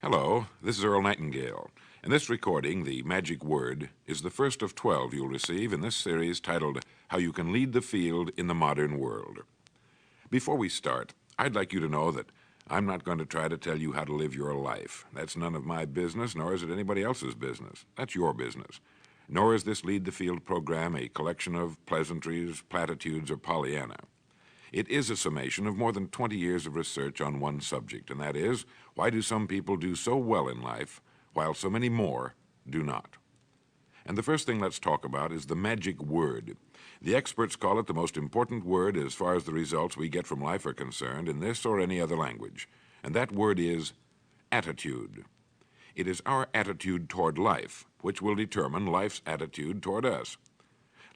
Hello, this is Earl Nightingale, and this recording, The Magic Word, is the first of 12 you'll receive in this series titled How You Can Lead the Field in the Modern World. Before we start, I'd like you to know that I'm not going to try to tell you how to live your life. That's none of my business, nor is it anybody else's business. That's your business. Nor is this Lead the Field program a collection of pleasantries, platitudes, or Pollyanna. It is a summation of more than 20 years of research on one subject, and that is, why do some people do so well in life, while so many more do not? And the first thing let's talk about is the magic word. The experts call it the most important word as far as the results we get from life are concerned in this or any other language, and that word is attitude. It is our attitude toward life which will determine life's attitude toward us.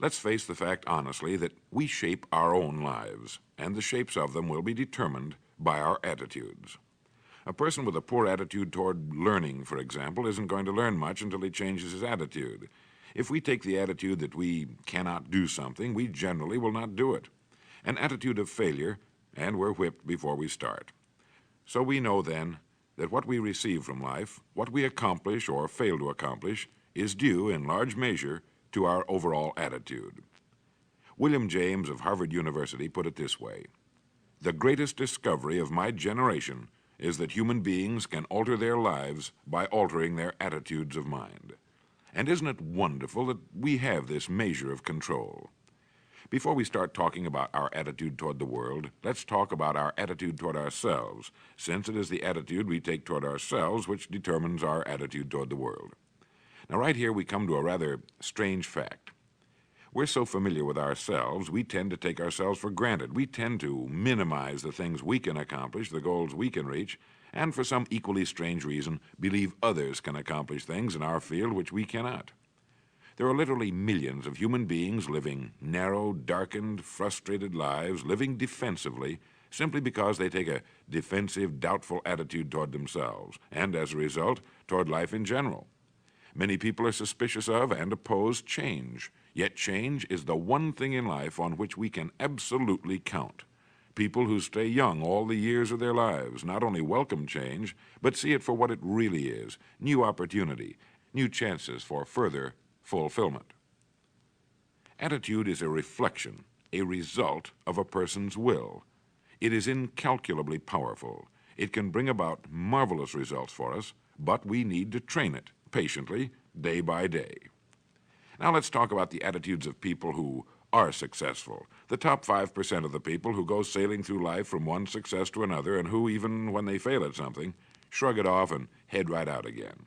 Let's face the fact honestly that we shape our own lives, and the shapes of them will be determined by our attitudes. A person with a poor attitude toward learning, for example, isn't going to learn much until he changes his attitude. If we take the attitude that we cannot do something, we generally will not do it. An attitude of failure, and we're whipped before we start. So we know then that what we receive from life, what we accomplish or fail to accomplish, is due in large measure to our overall attitude. William James of Harvard University put it this way: "The greatest discovery of my generation is that human beings can alter their lives by altering their attitudes of mind." And isn't it wonderful that we have this measure of control? Before we start talking about our attitude toward the world, let's talk about our attitude toward ourselves, since it is the attitude we take toward ourselves which determines our attitude toward the world. Now, right here we come to a rather strange fact. We're so familiar with ourselves, we tend to take ourselves for granted. We tend to minimize the things we can accomplish, the goals we can reach, and for some equally strange reason, believe others can accomplish things in our field which we cannot. There are literally millions of human beings living narrow, darkened, frustrated lives, living defensively, simply because they take a defensive, doubtful attitude toward themselves, and as a result, toward life in general. Many people are suspicious of and oppose change, yet change is the one thing in life on which we can absolutely count. People who stay young all the years of their lives not only welcome change, but see it for what it really is: new opportunity, new chances for further fulfillment. Attitude is a reflection, a result of a person's will. It is incalculably powerful. It can bring about marvelous results for us, but we need to train it patiently, day by day. Now let's talk about the attitudes of people who are successful, the top 5% of the people who go sailing through life from one success to another and who, even when they fail at something, shrug it off and head right out again.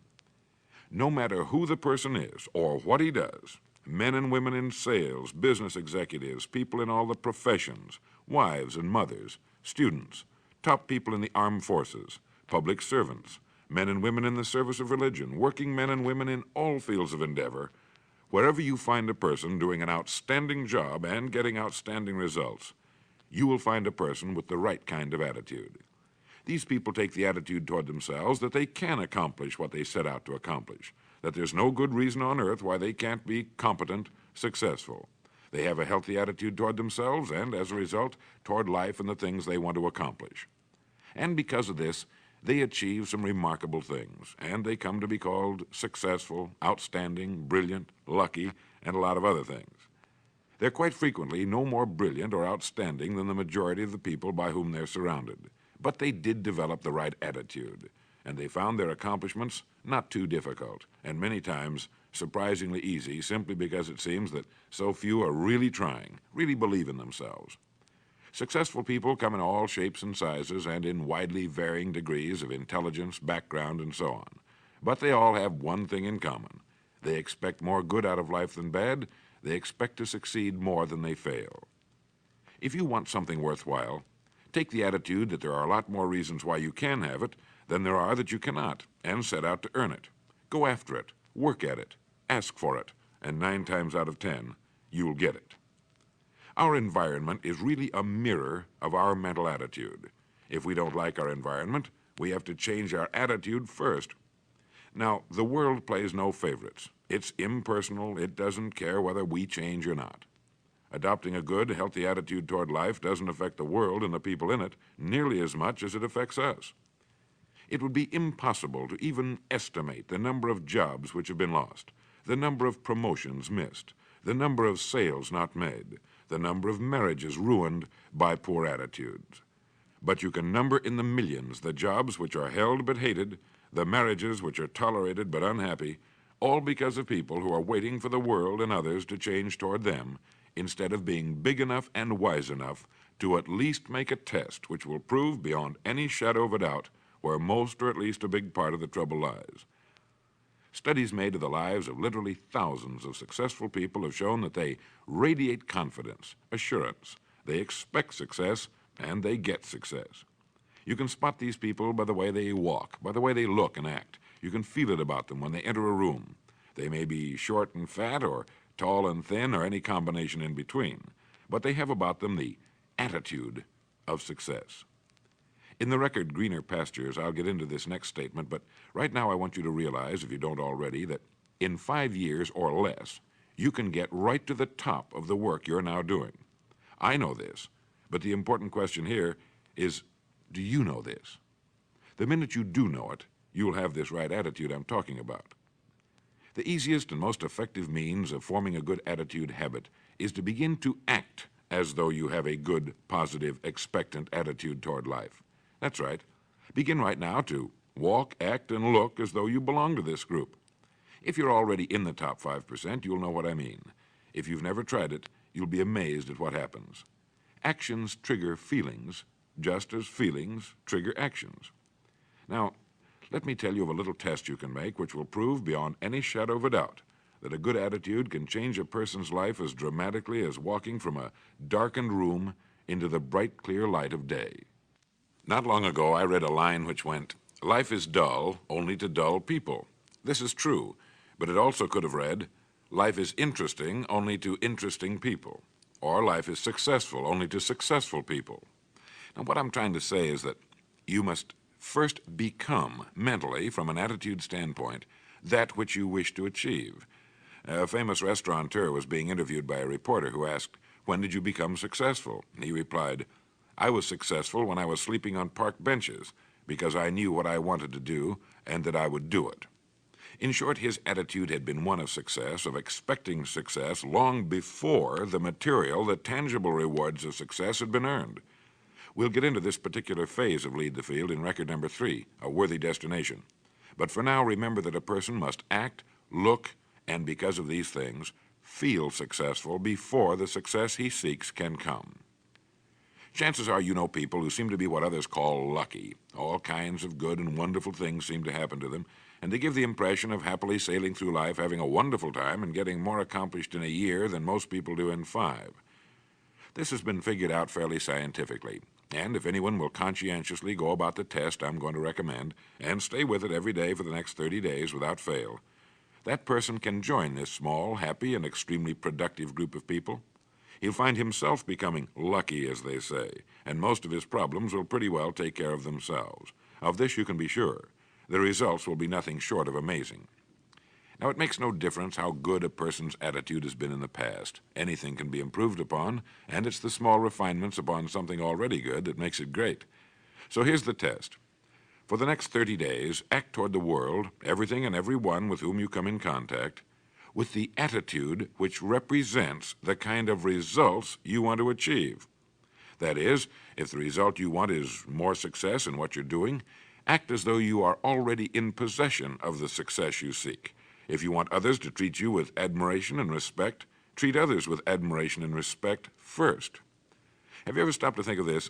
No matter who the person is or what he does, men and women in sales, business executives, people in all the professions, wives and mothers, students, top people in the armed forces, public servants, men and women in the service of religion, working men and women in all fields of endeavor, wherever you find a person doing an outstanding job and getting outstanding results, you will find a person with the right kind of attitude. These people take the attitude toward themselves that they can accomplish what they set out to accomplish, that there's no good reason on earth why they can't be competent, successful. They have a healthy attitude toward themselves and, as a result, toward life and the things they want to accomplish. And because of this, they achieve some remarkable things, and they come to be called successful, outstanding, brilliant, lucky, and a lot of other things. They're quite frequently no more brilliant or outstanding than the majority of the people by whom they're surrounded. But they did develop the right attitude, and they found their accomplishments not too difficult, and many times surprisingly easy, simply because it seems that so few are really trying, really believe in themselves. Successful people come in all shapes and sizes and in widely varying degrees of intelligence, background, and so on. But they all have one thing in common. They expect more good out of life than bad. They expect to succeed more than they fail. If you want something worthwhile, take the attitude that there are a lot more reasons why you can have it than there are that you cannot, and set out to earn it. Go after it, work at it, ask for it, and 9 times out of 10, you'll get it. Our environment is really a mirror of our mental attitude. If we don't like our environment, we have to change our attitude first. Now, the world plays no favorites. It's impersonal. It doesn't care whether we change or not. Adopting a good, healthy attitude toward life doesn't affect the world and the people in it nearly as much as it affects us. It would be impossible to even estimate the number of jobs which have been lost, the number of promotions missed, the number of sales not made, the number of marriages ruined by poor attitudes. But you can number in the millions the jobs which are held but hated, the marriages which are tolerated but unhappy, all because of people who are waiting for the world and others to change toward them, instead of being big enough and wise enough to at least make a test which will prove beyond any shadow of a doubt where most or at least a big part of the trouble lies. Studies made of the lives of literally thousands of successful people have shown that they radiate confidence, assurance, they expect success, and they get success. You can spot these people by the way they walk, by the way they look and act. You can feel it about them when they enter a room. They may be short and fat, or tall and thin, or any combination in between, but they have about them the attitude of success. In the record Greener Pastures, I'll get into this next statement, but right now I want you to realize, if you don't already, that in 5 years or less, you can get right to the top of the work you're now doing. I know this, but the important question here is, do you know this? The minute you do know it, you'll have this right attitude I'm talking about. The easiest and most effective means of forming a good attitude habit is to begin to act as though you have a good, positive, expectant attitude toward life. That's right. Begin right now to walk, act, and look as though you belong to this group. If you're already in the top 5%, you'll know what I mean. If you've never tried it, you'll be amazed at what happens. Actions trigger feelings, just as feelings trigger actions. Now, let me tell you of a little test you can make which will prove beyond any shadow of a doubt that a good attitude can change a person's life as dramatically as walking from a darkened room into the bright, clear light of day. Not long ago, I read a line which went, "Life is dull only to dull people." This is true, but it also could have read, "Life is interesting only to interesting people," or "Life is successful only to successful people." Now, what I'm trying to say is that you must first become, mentally, from an attitude standpoint, that which you wish to achieve. A famous restaurateur was being interviewed by a reporter who asked, "When did you become successful?" He replied, "I was successful when I was sleeping on park benches, because I knew what I wanted to do and that I would do it." In short, his attitude had been one of success, of expecting success, long before the material, the tangible rewards of success had been earned. We'll get into this particular phase of Lead the Field in record number 3, A Worthy Destination. But for now, remember that a person must act, look, and because of these things, feel successful before the success he seeks can come. Chances are you know people who seem to be what others call lucky. All kinds of good and wonderful things seem to happen to them, and they give the impression of happily sailing through life, having a wonderful time, and getting more accomplished in a year than most people do in 5. This has been figured out fairly scientifically, and if anyone will conscientiously go about the test I'm going to recommend, and stay with it every day for the next 30 days without fail, that person can join this small, happy, and extremely productive group of people. He'll find himself becoming lucky, as they say, and most of his problems will pretty well take care of themselves. Of this you can be sure. The results will be nothing short of amazing. Now, it makes no difference how good a person's attitude has been in the past. Anything can be improved upon, and it's the small refinements upon something already good that makes it great. So here's the test. For the next 30 days, act toward the world, everything and everyone with whom you come in contact, with the attitude which represents the kind of results you want to achieve. That is, if the result you want is more success in what you're doing, act as though you are already in possession of the success you seek. If you want others to treat you with admiration and respect, treat others with admiration and respect first. Have you ever stopped to think of this?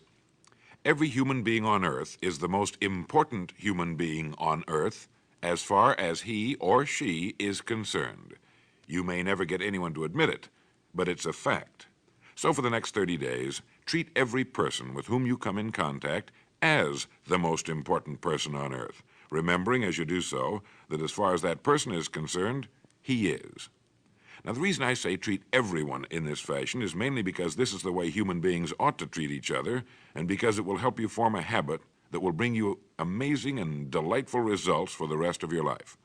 Every human being on earth is the most important human being on earth as far as he or she is concerned. You may never get anyone to admit it, but it's a fact. So for the next 30 days, treat every person with whom you come in contact as the most important person on earth, remembering as you do so that as far as that person is concerned, he is. Now, the reason I say treat everyone in this fashion is mainly because this is the way human beings ought to treat each other, and because it will help you form a habit that will bring you amazing and delightful results for the rest of your life.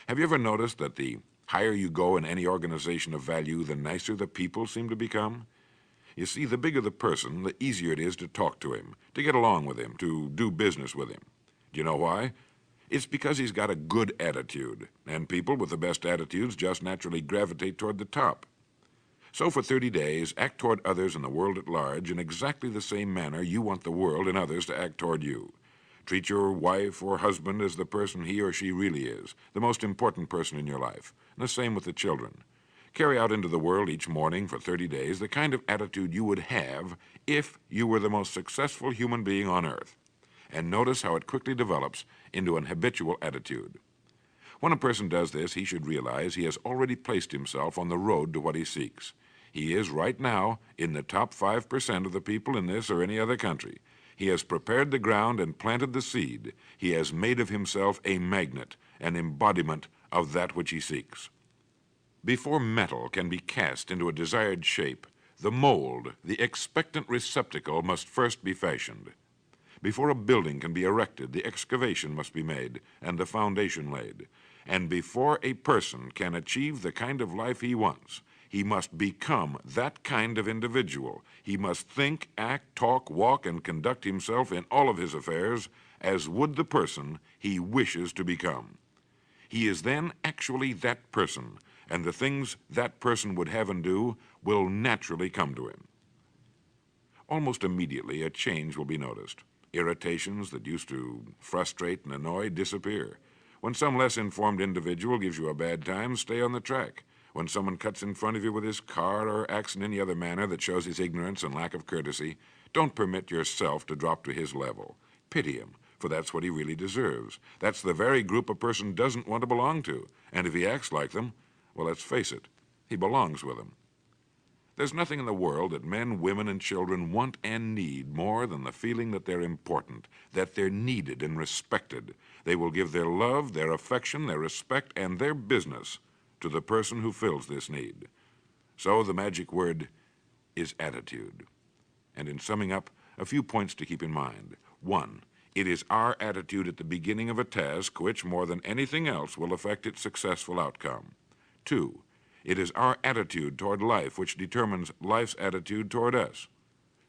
Have you ever noticed that the higher you go in any organization of value, the nicer the people seem to become? You see, the bigger the person, the easier it is to talk to him, to get along with him, to do business with him. Do you know why? It's because he's got a good attitude, and people with the best attitudes just naturally gravitate toward the top. So for 30 days, act toward others and the world at large in exactly the same manner you want the world and others to act toward you. Treat your wife or husband as the person he or she really is, the most important person in your life, and the same with the children. Carry out into the world each morning for 30 days the kind of attitude you would have if you were the most successful human being on earth. And notice how it quickly develops into an habitual attitude. When a person does this, he should realize he has already placed himself on the road to what he seeks. He is right now in the top 5% of the people in this or any other country. He has prepared the ground and planted the seed. He has made of himself a magnet, an embodiment of that which he seeks. Before metal can be cast into a desired shape, the mold, the expectant receptacle, must first be fashioned. Before a building can be erected, the excavation must be made and the foundation laid. And before a person can achieve the kind of life he wants, he must become that kind of individual. He must think, act, talk, walk, and conduct himself in all of his affairs as would the person he wishes to become. He is then actually that person, and the things that person would have and do will naturally come to him. Almost immediately, a change will be noticed. Irritations that used to frustrate and annoy disappear. When some less informed individual gives you a bad time, stay on the track. When someone cuts in front of you with his car or acts in any other manner that shows his ignorance and lack of courtesy, don't permit yourself to drop to his level. Pity him, for that's what he really deserves. That's the very group a person doesn't want to belong to. And if he acts like them, well, let's face it, he belongs with them. There's nothing in the world that men, women, and children want and need more than the feeling that they're important, that they're needed and respected. They will give their love, their affection, their respect, and their business to the person who fills this need. So the magic word is attitude. And in summing up, a few points to keep in mind. 1, it is our attitude at the beginning of a task which, more than anything else, will affect its successful outcome. 2, it is our attitude toward life which determines life's attitude toward us.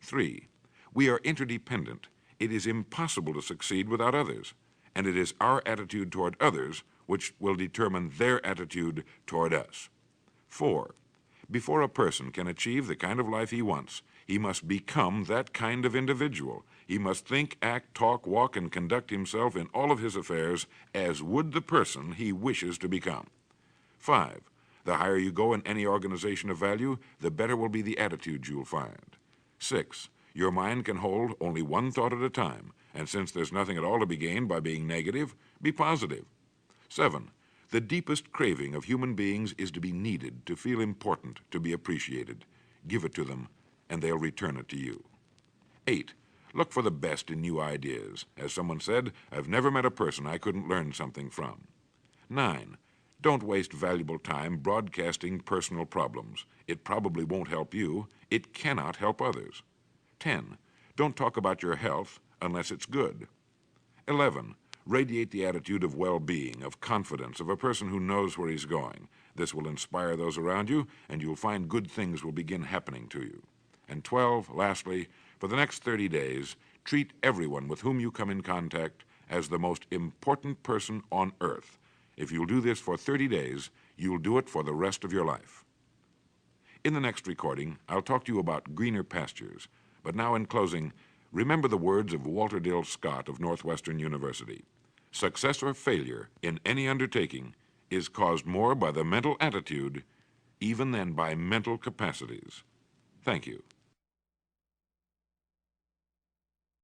3, we are interdependent. It is impossible to succeed without others, and it is our attitude toward others which will determine their attitude toward us. 4, before a person can achieve the kind of life he wants, he must become that kind of individual. He must think, act, talk, walk, and conduct himself in all of his affairs as would the person he wishes to become. 5, the higher you go in any organization of value, the better will be the attitude you'll find. 6, your mind can hold only one thought at a time, and since there's nothing at all to be gained by being negative, be positive. 7, the deepest craving of human beings is to be needed, to feel important, to be appreciated. Give it to them, and they'll return it to you. 8, look for the best in new ideas. As someone said, I've never met a person I couldn't learn something from. 9, don't waste valuable time broadcasting personal problems. It probably won't help you. It cannot help others. 10, don't talk about your health unless it's good. 11, radiate the attitude of well-being, of confidence, of a person who knows where he's going. This will inspire those around you, and you'll find good things will begin happening to you. And 12, lastly, for the next 30 days, treat everyone with whom you come in contact as the most important person on earth. If you'll do this for 30 days, you'll do it for the rest of your life. In the next recording, I'll talk to you about greener pastures. But now in closing, remember the words of Walter Dill Scott of Northwestern University. Success or failure in any undertaking is caused more by the mental attitude even than by mental capacities. Thank you.